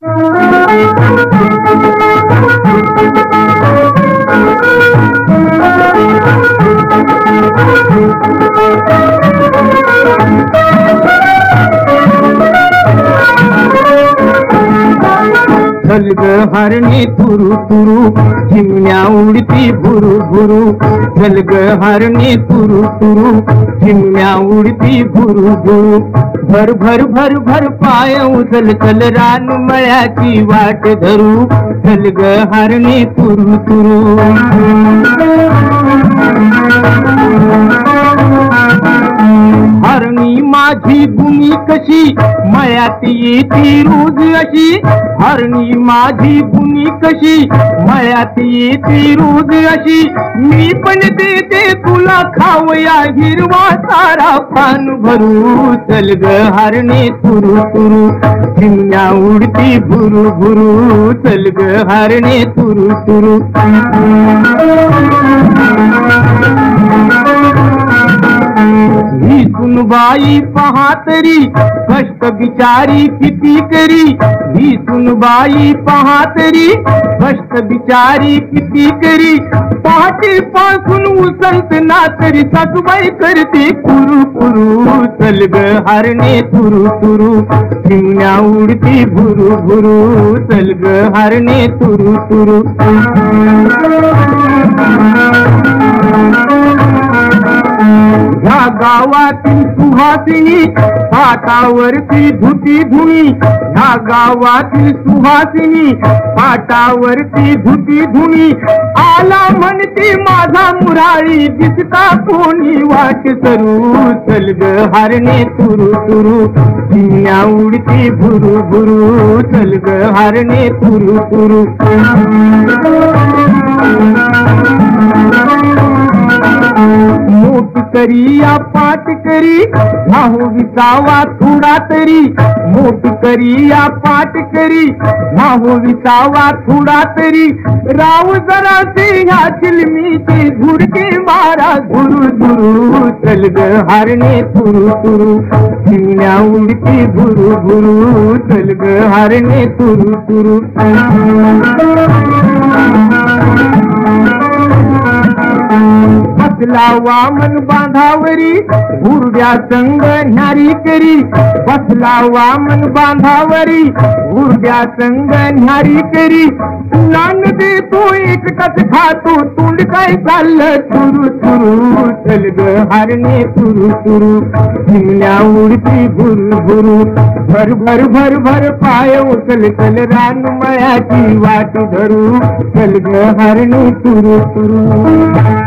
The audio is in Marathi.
चल ग हरणी तुरु तुरु चिमण्या उडती भुरु भुरु चल ग हरणी तुरु तुरु चिमण्या उडती भुरु भुरु भर भर भर भर पाय उचल चल रान मळ्याची वाट धरू चल ग हरणी तुरु तुरु हरणी माझी गुणी कशी मळ्यात येती रोज अशी हरणी माझी गुणी कशी मळ्यात येती रोज अशी मी पण देते तुला खावया हिरवा सारा पान भरू चल ग हरणी तुरु तुरु चिमण्या उडती भुरु भुरु चल ग हरणी तुरु तुरु ही सुनबाई पहा तरी कष्ट बिचारी किती करी ही सुनबाई पहा तरी कष्ट बिचारी किती करी पहाटे पासून उसळत ना तरी सासूबाई करते कुरु कुरु चल ग हरणे तुरु तुरु चिमण्या उडती भुरु भुरु चल ग हरणे तुरु तुरु ह्या गावातील सुहासिनी पाटावरती धुती धुणी ह्या गावातील सुहासिनी पाटावरती धुती धुणी आला म्हणती माझा मुरारी दिसता कोणी वाट सरू चल ग हरणे तुरु तुरु चिमण्या उडती भुरु भुरु चल ग हरणे तुरु तुरु मोठ करिया पाठ करी नाहो विसावा थोडा तरी मोठ करिया पाठ करी नाहो विसावा थोडा तरी राव जरा से ह्या चिलमीचे झुडके मारा झुरु झुरु चल ग हरणे तुरु तुरु चिमण्या उडती भुरु भुरु चल ग हरणे तुरु तुरु बसला वामन बांधावरी उरड्या संग न्यारी करी बसला वामन बांधावरी उरड्या संग न्यारी करी नान देतो एकटाच खातो तोंड काय चाललं तुरु तुरु चल ग हरणे तुरु तुरु चिमण्या उडती भुरु भुरु भर भर भर भर पाय उचल चल रान मळ्याची वाट धरू चल ग हरणे तुरु तुरु